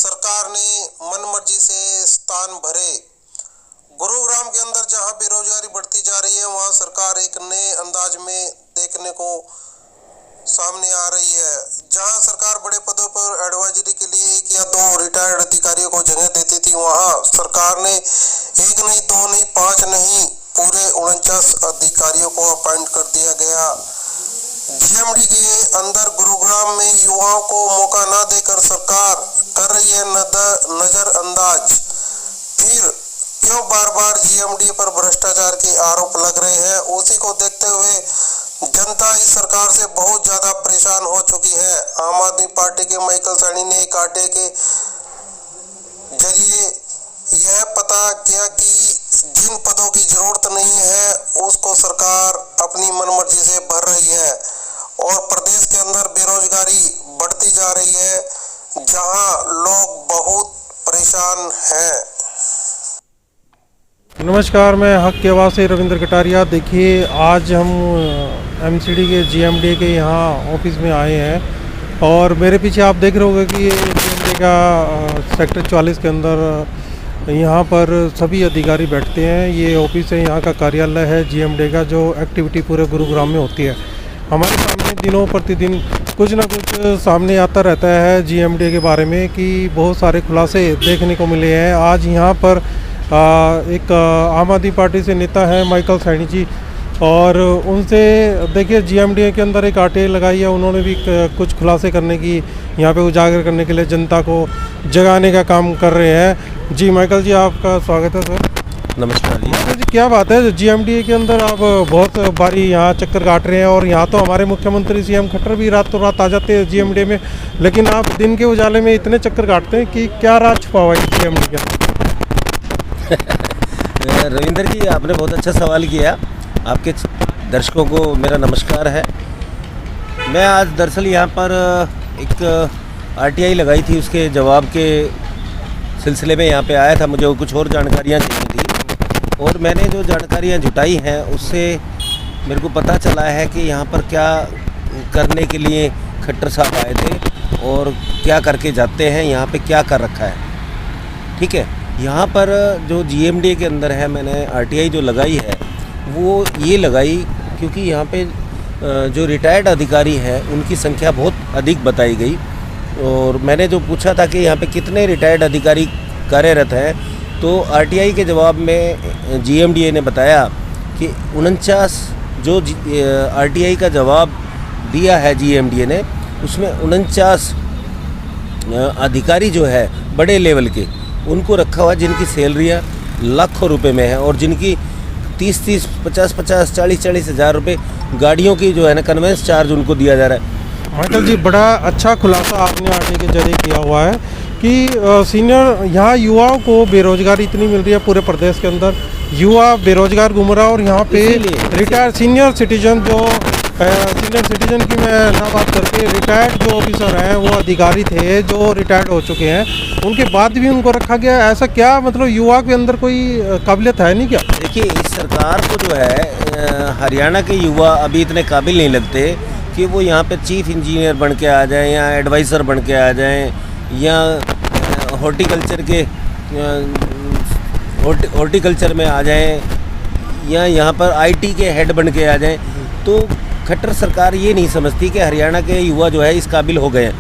सरकार ने मनमर्जी से स्थान भरे। गुरुग्राम के अंदर जहां बेरोजगारी बढ़ती जा रही है, वहां सरकार एक नए अंदाज में देखने को सामने आ रही है। जहां सरकार बड़े पदों पर एडवाइजरी के लिए 1 या 2 रिटायर्ड अधिकारियों को जगह देती थी, वहां सरकार ने 1 नहीं, 2 नहीं, 5 नहीं, पूरे 49 अधिकारियों को अपॉइंट कर दिया गया। जीएमडी के अंदर गुरुग्राम में युवाओं को मौका न देकर सरकार कर रही है नजरअंदाज। फिर क्यों बार बार जीएमडी पर भ्रष्टाचार के आरोप लग रहे हैं? उसी को देखते हुए जनता इस सरकार से बहुत ज्यादा परेशान हो चुकी है। आम आदमी पार्टी के माइकल सैनी ने एक आटे के जरिए यह पता किया कि जिन पदों की जरूरत नहीं है उसको सरकार अपनी मनमर्जी से भर रही है और प्रदेश के अंदर बेरोजगारी बढ़ती जा रही है, जहां लोग बहुत परेशान हैं। नमस्कार, मैं हक के वासी रविंद्र कटारिया। देखिए, आज हम एमसीडी के जीएमडी के यहाँ ऑफिस में आए हैं और मेरे पीछे आप देख रहे होंगे कि जीएमडी का सेक्टर 44 के अंदर यहाँ पर सभी अधिकारी बैठते हैं। ये ऑफिस है, यहाँ का कार्यालय है जीएमडी का, जो एक्टिविटी पूरे गुरुग्राम में होती है। हमारे सामने दिनों प्रतिदिन कुछ ना कुछ सामने आता रहता है जीएमडी के बारे में कि बहुत सारे खुलासे देखने को मिले हैं। आज यहाँ पर एक आम आदमी पार्टी से नेता है माइकल सैनी जी, और उनसे देखिए जीएमडी के अंदर एक आरटीआई लगाई है। उन्होंने भी कुछ खुलासे करने की, यहाँ पे उजागर करने के लिए जनता को जगाने का काम कर रहे हैं। जी माइकल जी, आपका स्वागत है सर। नमस्कार जी, क्या बात है, जीएमडी के अंदर आप बहुत बारी यहाँ चक्कर काट रहे हैं और यहाँ तो हमारे मुख्यमंत्री सीएम खट्टर भी रातों रात आ जाते हैं जीएमडी में, लेकिन आप दिन के उजाले में इतने चक्कर काटते हैं कि क्या राज छुपा हुआ है जीएमडी के अंदर? रविंद्र जी, आपने बहुत अच्छा सवाल किया। आपके दर्शकों को मेरा नमस्कार है। मैं आज दरअसल यहाँ पर एक आरटीआई लगाई थी, उसके जवाब के सिलसिले में यहाँ पे आया था। मुझे कुछ और जानकारियाँ चाहिए थी और मैंने जो जानकारियाँ जुटाई हैं उससे मेरे को पता चला है कि यहाँ पर क्या करने के लिए खट्टर साहब आए थे और क्या करके जाते हैं, यहाँ पे क्या कर रखा है। ठीक है, यहाँ पर जो जीएमडी के अंदर है, मैंने आरटीआई जो लगाई है वो ये लगाई क्योंकि यहाँ पे जो रिटायर्ड अधिकारी हैं उनकी संख्या बहुत अधिक बताई गई। और मैंने जो पूछा था कि यहाँ पे कितने रिटायर्ड अधिकारी कार्यरत हैं, तो आरटीआई के जवाब में जीएमडी ने बताया कि 49 जो आरटीआई का जवाब दिया है जीएमडी ने, उसमें 49 अधिकारी जो है बड़े लेवल के उनको रखा हुआ, जिनकी सैलरियाँ लाखों रुपए में है और जिनकी 30-30, 50-50, 40-40 हज़ार रुपये गाड़ियों की जो है ना कन्वेंस चार्ज उनको दिया जा रहा है। माइकल जी, बड़ा अच्छा खुलासा आपने आरटीआई के जरिए किया हुआ है कि सीनियर यहाँ युवाओं को बेरोजगारी इतनी मिल रही है, पूरे प्रदेश के अंदर युवा बेरोजगार घूम रहा है और यहाँ पे रिटायर्ड सीनियर सिटीजन की मैं ना बात करके रिटायर्ड जो ऑफिसर हैं, वो अधिकारी थे जो रिटायर्ड हो चुके हैं, उनके बाद भी उनको रखा गया। ऐसा क्या मतलब युवा के अंदर कोई काबिलियत है नहीं क्या? देखिए, इस सरकार को जो है हरियाणा के युवा अभी इतने काबिल नहीं लगते कि वो यहाँ पे चीफ इंजीनियर बन के आ जाएं या एडवाइज़र बन के आ जाएं या हॉर्टिकल्चर में आ जाएं या यहाँ पर आईटी के हेड बन के आ जाएं। तो खट्टर सरकार ये नहीं समझती कि हरियाणा के युवा जो है इस काबिल हो गए हैं।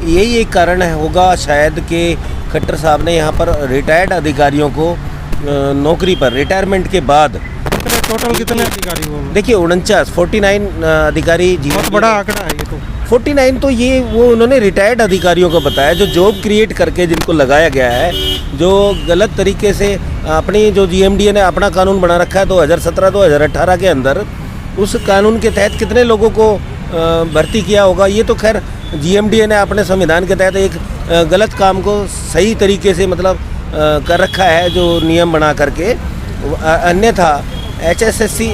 यही एक कारण होगा शायद कि खट्टर साहब ने यहाँ पर रिटायर्ड अधिकारियों को नौकरी पर रिटायरमेंट के बाद टोटल कितने अधिकारी हो? देखिए 49 अधिकारी। बहुत बड़ा आंकड़ा है ये तो। 49 तो ये वो उन्होंने रिटायर्ड अधिकारियों को बताया, जो जॉब क्रिएट करके जिनको लगाया गया है, जो गलत तरीके से अपनी जो जीएमडी ने अपना कानून बना रखा है 2017-2018 के अंदर, उस कानून के तहत कितने लोगों को भर्ती किया होगा। ये तो खैर जीएमडी ने अपने संविधान के तहत एक गलत काम को सही तरीके से मतलब कर रखा है, जो नियम बना करके। अन्यथा एचएसएससी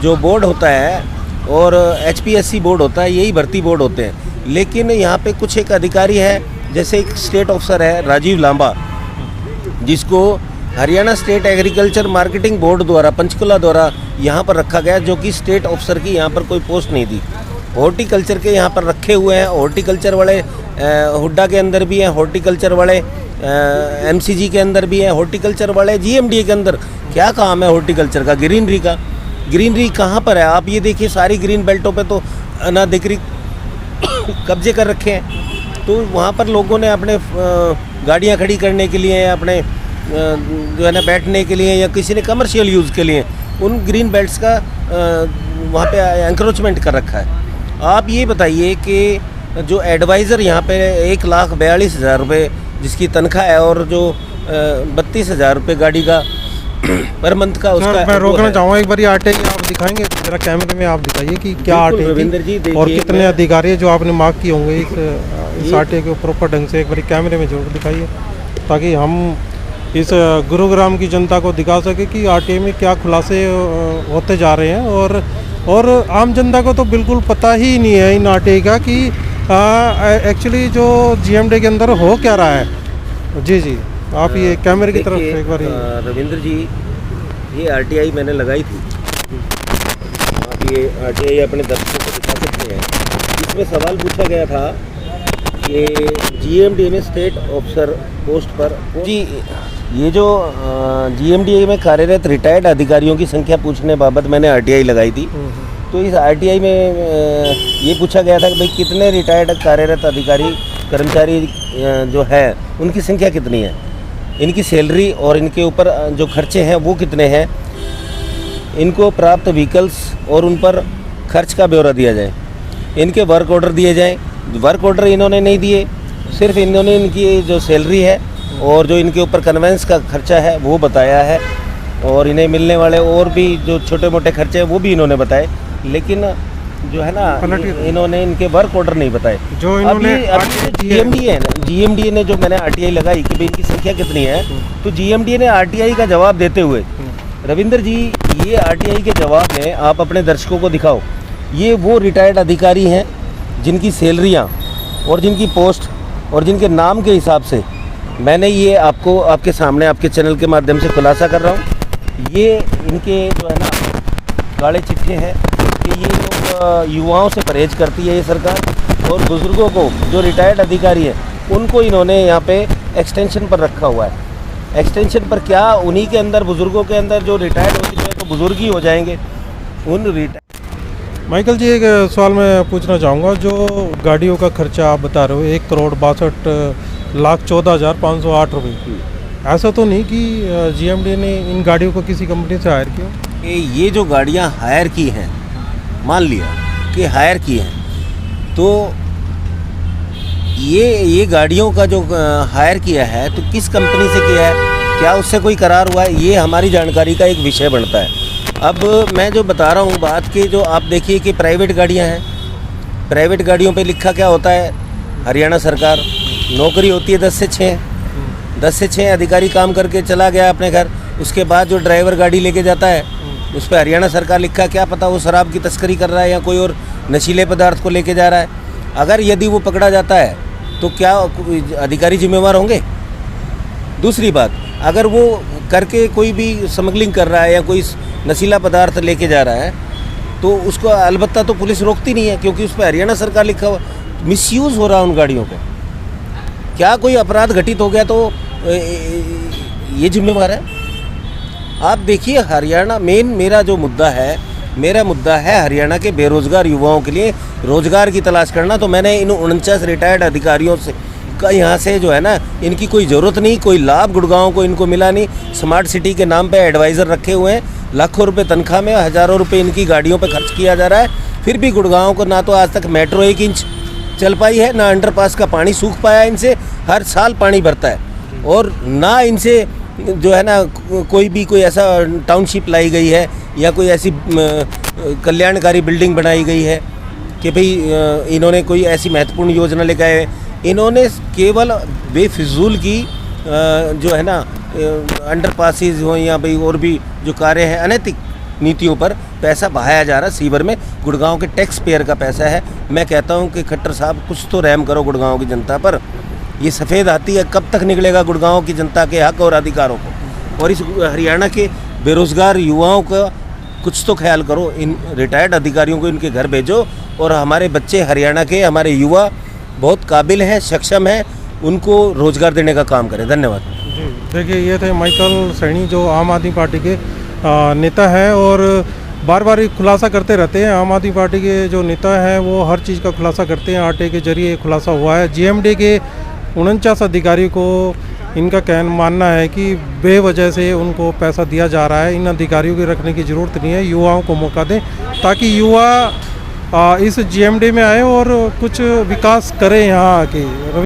जो बोर्ड होता है और एचपीएससी बोर्ड होता है, यही भर्ती बोर्ड होते हैं। लेकिन यहाँ पे कुछ एक अधिकारी है, जैसे एक स्टेट ऑफिसर है राजीव लांबा, जिसको Haryana state agriculture marketing board द्वारा, पंचकुला द्वारा यहाँ पर रखा गया, जो कि स्टेट ऑफिसर की यहाँ पर कोई पोस्ट नहीं थी। हॉर्टिकल्चर के यहाँ पर रखे हुए हैं, हॉर्टिकल्चर वाले हुड्डा के अंदर भी हैं, हॉर्टिकल्चर वाले एमसीजी के अंदर भी है, हॉर्टिकल्चर वाले जीएमडीए के अंदर क्या काम है हॉर्टिकल्चर का, ग्रीनरी का। ग्रीनरी कहाँ पर है? आप ये देखिए सारी ग्रीन बेल्टों पे तो अनाधिकृत कब्जे कर रखे हैं। तो वहाँ पर लोगों ने अपने गाड़ियाँ खड़ी करने के लिए, अपने जो है ना बैठने के लिए, या किसी ने कमर्शियल यूज़ के लिए उन ग्रीन बेल्ट्स का वहाँ पे एंक्रोचमेंट कर रखा है। आप ये बताइए कि जो एडवाइज़र यहाँ पे 1,42,000 रुपये जिसकी तनख्वाह है, और जो 32,000 रुपये गाड़ी का पर मंथ का उसका, मैं रोकना चाहूँगा एक बार आटे आप दिखाएंगे जरा कैमरे में, आप दिखाइए कि क्या आटे रविंद्र जी और कितने अधिकारी है जो आपने मार्क किए होंगे इस आटे के प्रॉपर ढंग से एक बार कैमरे में जरूर दिखाइए, ताकि हम इस गुरुग्राम की जनता को दिखा सके कि आटे में क्या खुलासे होते जा रहे हैं। और आम जनता को तो बिल्कुल पता ही नहीं है इन आटे का कि एक्चुअली जो जीएमडी के अंदर हो क्या रहा है। जी जी, आप ये कैमरे की तरफ एक बार रविंद्र जी, ये आरटीआई मैंने लगाई थी, आप ये आरटीआई अपने दर्शकों को दिखा सकते हैं। इसमें सवाल पूछा गया था कि जीएमडी में स्टेट ऑफिसर पोस्ट पर जी, ये जो जीएमडी में कार्यरत रिटायर्ड अधिकारियों की संख्या पूछने बाबत मैंने आरटीआई लगाई थी। तो इस आरटीआई में ये पूछा गया था कि भाई कितने रिटायर्ड कार्यरत अधिकारी कर्मचारी जो है उनकी संख्या कितनी है, इनकी सैलरी और इनके ऊपर जो खर्चे हैं वो कितने हैं, इनको प्राप्त व्हीकल्स और उन पर खर्च का ब्यौरा दिया जाए, इनके वर्क ऑर्डर दिए जाएं। वर्क ऑर्डर इन्होंने नहीं दिए, सिर्फ इन्होंने इनकी जो सैलरी है और जो इनके ऊपर कन्वेंस का खर्चा है वो बताया है, और इन्हें मिलने वाले और भी जो छोटे मोटे खर्चे हैं वो भी इन्होंने बताए, लेकिन जो है ना इन्होंने इनके वर्क ऑर्डर नहीं बताए। जो इन्होंने जीएमडी है ना, जीएमडी ने जो मैंने आरटीआई लगाई कि भाई इनकी संख्या कितनी है, तो जीएमडी ने आरटीआई का जवाब देते हुए, रविंद्र जी ये आरटीआई के जवाब में आप अपने दर्शकों को दिखाओ, ये वो रिटायर्ड अधिकारी हैं जिनकी सैलरियाँ और जिनकी पोस्ट और जिनके नाम के हिसाब से मैंने ये आपको आपके सामने आपके चैनल के माध्यम से खुलासा कर रहा हूँ। ये इनके जो है ना काले चिट्ठे हैं कि ये लोग युवाओं से परहेज करती है ये सरकार, और बुज़ुर्गों को जो रिटायर्ड अधिकारी है उनको इन्होंने यहाँ पे एक्सटेंशन पर रखा हुआ है। एक्सटेंशन पर क्या, उन्हीं के अंदर बुज़ुर्गों के अंदर जो रिटायर्ड हो चुके हैं तो बुज़ुर्ग ही हो जाएंगे उन माइकल जी, एक सवाल मैं पूछना चाहूँगा। जो गाड़ियों का खर्चा आप बता रहे हो 1,62,14,508 रुपये, ऐसा तो नहीं कि जीएमडी ने इन गाड़ियों को किसी कंपनी से हायर किया? ये जो गाड़ियाँ हायर की हैं, मान लिया कि हायर की हैं, तो ये गाड़ियों का जो हायर किया है तो किस कंपनी से किया है, क्या उससे कोई करार हुआ है, ये हमारी जानकारी का एक विषय बनता है। अब मैं जो बता रहा हूँ बात की, जो आप देखिए कि प्राइवेट गाड़ियाँ हैं, प्राइवेट गाड़ियों पे लिखा क्या होता है, हरियाणा सरकार, नौकरी होती है 10 से 6, 10 से 6 अधिकारी काम करके चला गया अपने घर, उसके बाद जो ड्राइवर गाड़ी लेके जाता है उस पर हरियाणा सरकार लिखा, क्या पता वो शराब की तस्करी कर रहा है या कोई और नशीले पदार्थ को लेके जा रहा है। अगर यदि वो पकड़ा जाता है तो क्या अधिकारी जिम्मेवार होंगे? दूसरी बात, अगर वो करके कोई भी स्मगलिंग कर रहा है या कोई नशीला पदार्थ लेके जा रहा है तो उसको अलबत्ता तो पुलिस रोकती नहीं है, क्योंकि उस पर हरियाणा सरकार लिखा हुआ। मिसयूज़ हो रहा है उन गाड़ियों का, क्या कोई अपराध घटित हो गया तो ये जिम्मेवार है? आप देखिए हरियाणा, मेरा मुद्दा है हरियाणा के बेरोज़गार युवाओं के लिए रोज़गार की तलाश करना। तो मैंने इन 49 रिटायर्ड अधिकारियों से का यहाँ से जो है ना, इनकी कोई ज़रूरत नहीं, कोई लाभ गुड़गांव को इनको मिला नहीं। स्मार्ट सिटी के नाम पे एडवाइज़र रखे हुए हैं, लाखों रुपए तनख्वाह में हज़ारों रुपए इनकी गाड़ियों पे खर्च किया जा रहा है, फिर भी गुड़गांव को ना तो आज तक मेट्रो 1 इंच चल पाई है, ना अंडरपास का पानी सूख पाया इनसे, हर साल पानी भरता है, और ना इनसे जो है ना कोई ऐसा टाउनशिप लाई गई है या कोई ऐसी कल्याणकारी बिल्डिंग बनाई गई है कि भाई इन्होंने कोई ऐसी महत्वपूर्ण योजना लेकर आए। इन्होंने केवल बेफिजूल की जो है ना अंडरपासेस हो या भाई और भी जो कार्य हैं अनैतिक नीतियों पर पैसा बहाया जा रहा है। सीवर में गुड़गांव के टैक्स पेयर का पैसा है। मैं कहता हूं कि खट्टर साहब कुछ तो रहम करो गुड़गांव की जनता पर। ये सफ़ेद हाथी है कब तक निकलेगा गुड़गांव की जनता के हक और अधिकारों को, और इस हरियाणा के बेरोज़गार युवाओं का कुछ तो ख्याल करो। इन रिटायर्ड अधिकारियों को इनके घर भेजो, और हमारे बच्चे हरियाणा के, हमारे युवा बहुत काबिल हैं, सक्षम हैं, उनको रोज़गार देने का काम करें। धन्यवाद। जी देखिए, ये थे माइकल सैनी जो आम आदमी पार्टी के नेता हैं और बार बार खुलासा करते रहते हैं। आम आदमी पार्टी के जो नेता हैं वो हर चीज़ का खुलासा करते हैं। आटे के जरिए खुलासा हुआ है। जीएमडी के 49 अधिकारियों को इनका मानना है कि बेवजह से उनको पैसा दिया जा रहा है। इन अधिकारियों की रखने की ज़रूरत नहीं है। युवाओं को मौका दें ताकि युवा इस जीएमडी में आए और कुछ विकास करें यहाँ आके।